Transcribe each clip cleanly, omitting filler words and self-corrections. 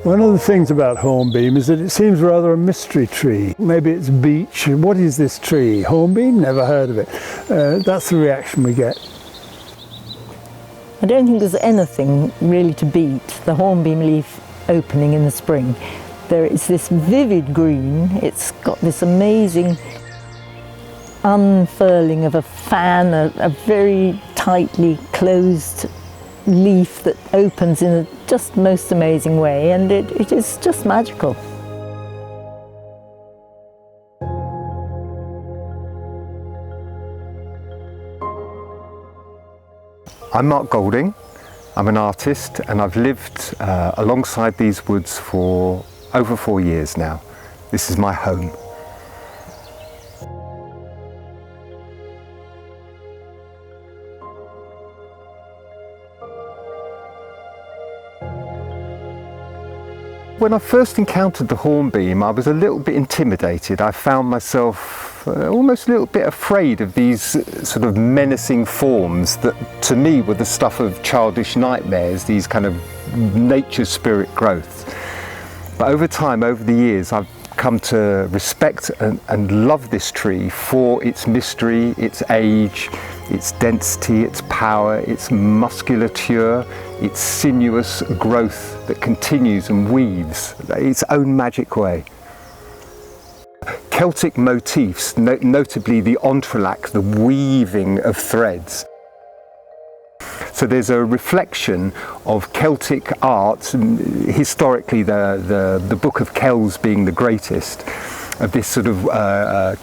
One of the things about hornbeam is that it seems rather a mystery tree. Maybe it's beech. What is this tree? Hornbeam? Never heard of it. That's the reaction we get. I don't think there's anything really to beat the hornbeam leaf opening in the spring. There is this vivid green. It's got this amazing unfurling of a fan, a very tightly closed leaf that opens in a just most amazing way, and it is just magical. I'm Mark Golding. I'm an artist, and I've lived alongside these woods for over 4 years now. This is my home. When I first encountered the hornbeam, I was a little bit intimidated. I found myself almost a little bit afraid of these sort of menacing forms that to me were the stuff of childish nightmares, these kind of nature spirit growths. But over time, over the years, I've come to respect and love this tree for its mystery, its age, its density, its power, its musculature, its sinuous growth that continues and weaves its own magic way. Celtic motifs, notably the entrelac, the weaving of threads. So there's a reflection of Celtic art, historically the Book of Kells being the greatest, of this sort of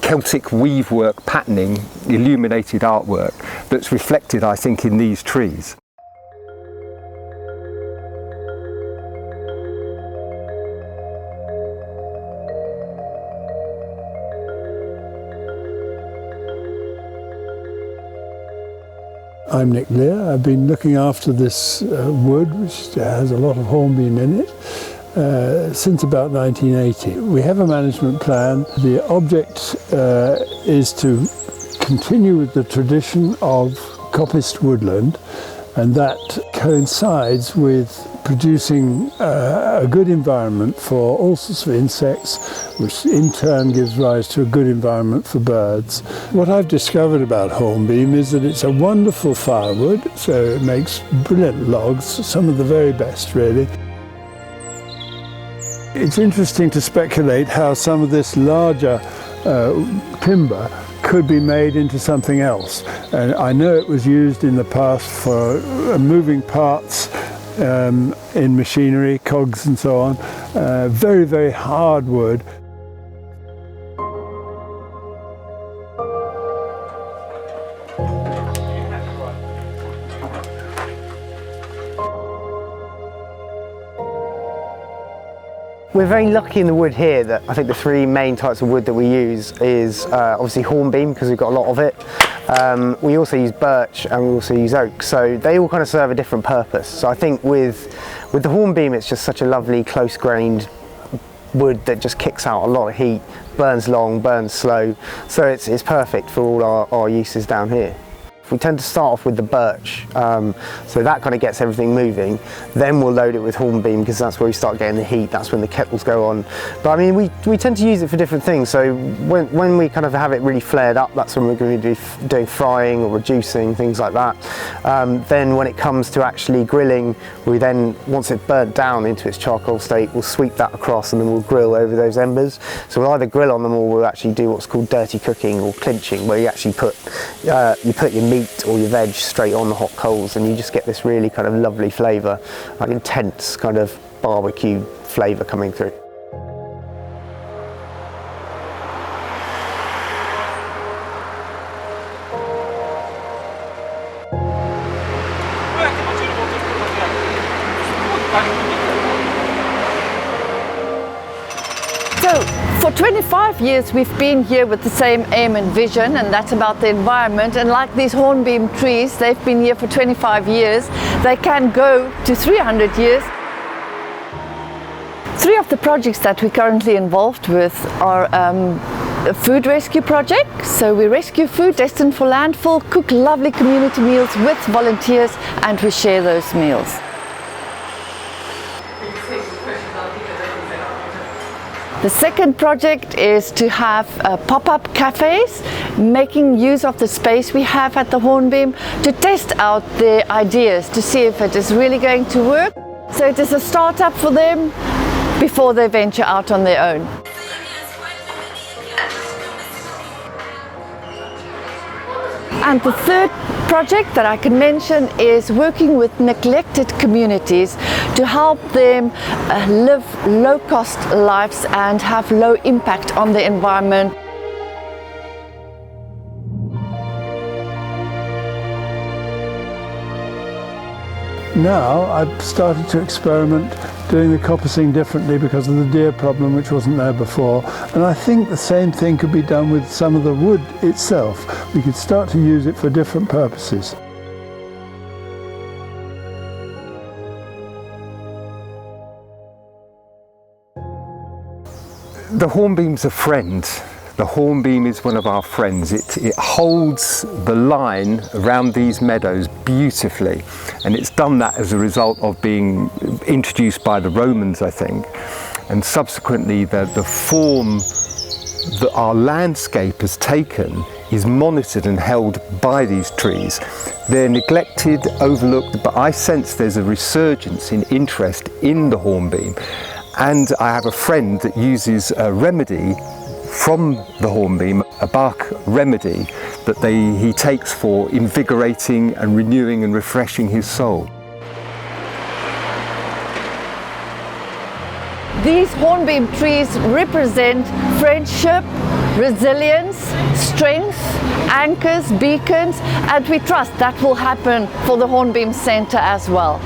Celtic weavework patterning, illuminated artwork that's reflected, I think, in these trees. I'm Nick Lear. I've been looking after this wood, which has a lot of hornbeam in it, since about 1980. We have a management plan. The object is to continue with the tradition of coppiced woodland, and that coincides with producing a good environment for all sorts of insects, which in turn gives rise to a good environment for birds. What I've discovered about hornbeam is that it's a wonderful firewood, so it makes brilliant logs, some of the very best really. It's interesting to speculate how some of this larger timber could be made into something else. And I know it was used in the past for moving parts in machinery, cogs and so on. Very, very hard wood. We're very lucky in the wood here that I think the three main types of wood that we use is obviously hornbeam, because we've got a lot of it. We also use birch and we also use oak, so they all kind of serve a different purpose. So I think with the hornbeam, it's just such a lovely close-grained wood that just kicks out a lot of heat, burns long, burns slow, so it's perfect for all our uses down here. We tend to start off with the birch, so that kind of gets everything moving. Then we'll load it with hornbeam, because that's where we start getting the heat, that's when the kettles go on. But I mean, we tend to use it for different things, so when we kind of have it really flared up, that's when we're going to be doing frying or reducing, things like that. Then when it comes to actually grilling, we then, once it's burnt down into its charcoal state, we'll sweep that across and then we'll grill over those embers. So we'll either grill on them or we'll actually do what's called dirty cooking or clinching, where you actually put your meat or your veg straight on the hot coals, and you just get this really kind of lovely flavour, like intense kind of barbecue flavour coming through. So, for 25 years we've been here with the same aim and vision, and that's about the environment. And like these hornbeam trees, they've been here for 25 years. They can go to 300 years. Three of the projects that we're currently involved with are a food rescue project. So we rescue food destined for landfill, cook lovely community meals with volunteers, and we share those meals. The second project is to have pop-up cafes, making use of the space we have at the Hornbeam to test out their ideas to see if it is really going to work. So it is a startup for them before they venture out on their own. And the third project that I can mention is working with neglected communities to help them live low-cost lives and have low impact on the environment. Now I've started to experiment doing the coppicing differently because of the deer problem, which wasn't there before, and I think the same thing could be done with some of the wood itself. We could start to use it for different purposes. The Hornbeam's a friend. The Hornbeam is one of our friends. It holds the line around these meadows beautifully, and it's done that as a result of being introduced by the Romans, I think, and subsequently the form that our landscape has taken is monitored and held by these trees. They're neglected, overlooked, but I sense there's a resurgence in interest in the Hornbeam, and I have a friend that uses a remedy from the Hornbeam, a Bach remedy that he takes for invigorating and renewing and refreshing his soul. These Hornbeam trees represent friendship, resilience, strength, anchors, beacons, and we trust that will happen for the Hornbeam Centre as well.